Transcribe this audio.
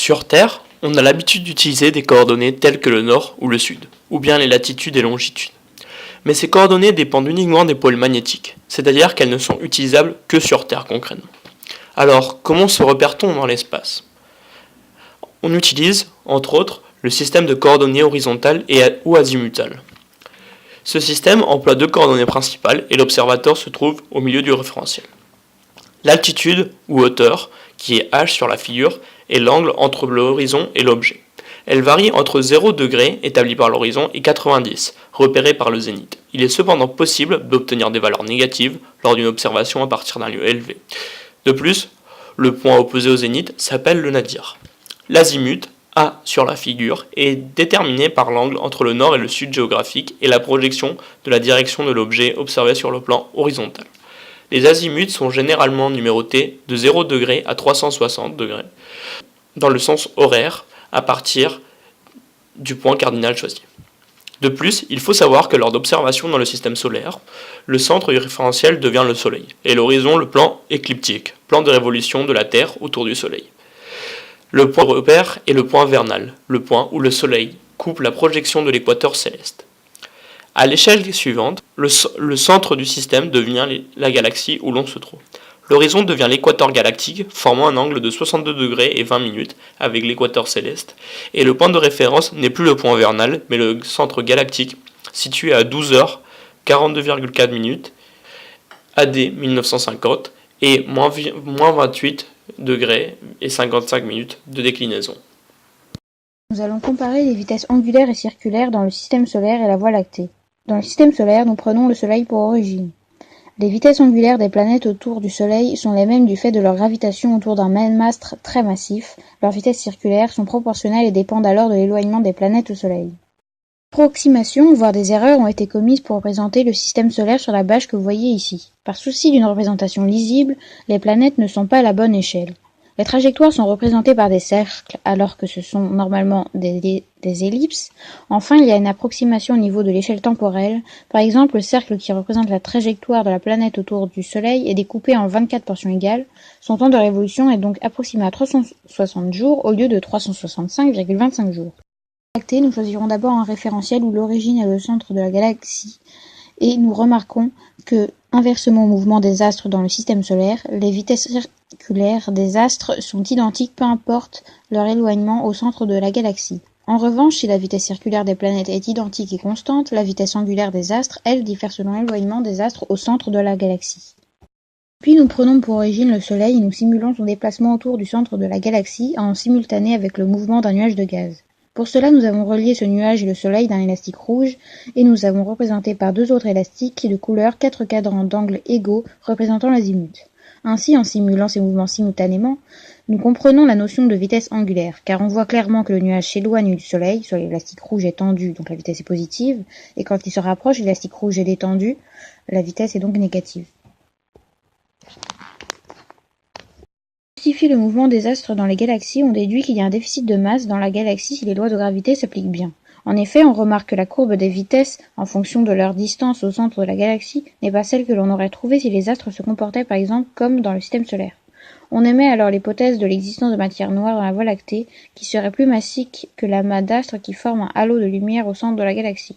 Sur Terre, on a l'habitude d'utiliser des coordonnées telles que le nord ou le sud, ou bien les latitudes et longitudes. Mais ces coordonnées dépendent uniquement des pôles magnétiques, c'est-à-dire qu'elles ne sont utilisables que sur Terre concrètement. Alors, comment se repère-t-on dans l'espace? On utilise, entre autres, le système de coordonnées horizontales ou azimutales. Ce système emploie deux coordonnées principales et l'observateur se trouve au milieu du référentiel. L'altitude ou hauteur, qui est h sur la figure, est l'angle entre l'horizon et l'objet. Elle varie entre 0 degré établi par l'horizon et 90, repéré par le zénith. Il est cependant possible d'obtenir des valeurs négatives lors d'une observation à partir d'un lieu élevé. De plus, le point opposé au zénith s'appelle le nadir. L'azimut, A sur la figure, est déterminé par l'angle entre le nord et le sud géographique et la projection de la direction de l'objet observé sur le plan horizontal. Les azimuts sont généralement numérotés de 0 degré à 360 degrés dans le sens horaire à partir du point cardinal choisi. De plus, il faut savoir que lors d'observations dans le système solaire, le centre du référentiel devient le Soleil, et l'horizon le plan écliptique, plan de révolution de la Terre autour du Soleil. Le point de repère est le point vernal, le point où le Soleil coupe la projection de l'équateur céleste. À l'échelle suivante, le centre du système devient la galaxie où l'on se trouve. L'horizon devient l'équateur galactique, formant un angle de 62 degrés et 20 minutes avec l'équateur céleste, et le point de référence n'est plus le point vernal, mais le centre galactique, situé à 12 h 42,4 minutes, AD 1950, et moins 28 degrés et 55 minutes de déclinaison. Nous allons comparer les vitesses angulaires et circulaires dans le système solaire et la Voie lactée. Dans le système solaire, nous prenons le Soleil pour origine. Les vitesses angulaires des planètes autour du Soleil sont les mêmes du fait de leur gravitation autour d'un même astre très massif. Leurs vitesses circulaires sont proportionnelles et dépendent alors de l'éloignement des planètes au Soleil. Approximations, voire des erreurs, ont été commises pour représenter le système solaire sur la bâche que vous voyez ici. Par souci d'une représentation lisible, les planètes ne sont pas à la bonne échelle. Les trajectoires sont représentées par des cercles alors que ce sont normalement des ellipses. Enfin, il y a une approximation au niveau de l'échelle temporelle. Par exemple, le cercle qui représente la trajectoire de la planète autour du Soleil est découpé en 24 portions égales. Son temps de révolution est donc approximé à 360 jours au lieu de 365,25 jours. Nous choisirons d'abord un référentiel où l'origine est le centre de la galaxie et nous remarquons que, inversement au mouvement des astres dans le système solaire, les vitesses circulaires des astres sont identiques peu importe leur éloignement au centre de la galaxie. En revanche, si la vitesse circulaire des planètes est identique et constante, la vitesse angulaire des astres, elle, diffère selon l'éloignement des astres au centre de la galaxie. Puis nous prenons pour origine le Soleil et nous simulons son déplacement autour du centre de la galaxie en simultané avec le mouvement d'un nuage de gaz. Pour cela, nous avons relié ce nuage et le Soleil d'un élastique rouge et nous avons représenté par deux autres élastiques de couleur 4 cadrans d'angles égaux représentant l'azimut. Ainsi, en simulant ces mouvements simultanément, nous comprenons la notion de vitesse angulaire, car on voit clairement que le nuage s'éloigne du Soleil, soit l'élastique rouge est tendu, donc la vitesse est positive, et quand il se rapproche, l'élastique rouge est détendu, la vitesse est donc négative. Pour justifier le mouvement des astres dans les galaxies, on déduit qu'il y a un déficit de masse dans la galaxie si les lois de gravité s'appliquent bien. En effet, on remarque que la courbe des vitesses, en fonction de leur distance au centre de la galaxie, n'est pas celle que l'on aurait trouvée si les astres se comportaient par exemple comme dans le système solaire. On émet alors l'hypothèse de l'existence de matière noire dans la Voie lactée, qui serait plus massique que l'amas d'astres qui forment un halo de lumière au centre de la galaxie.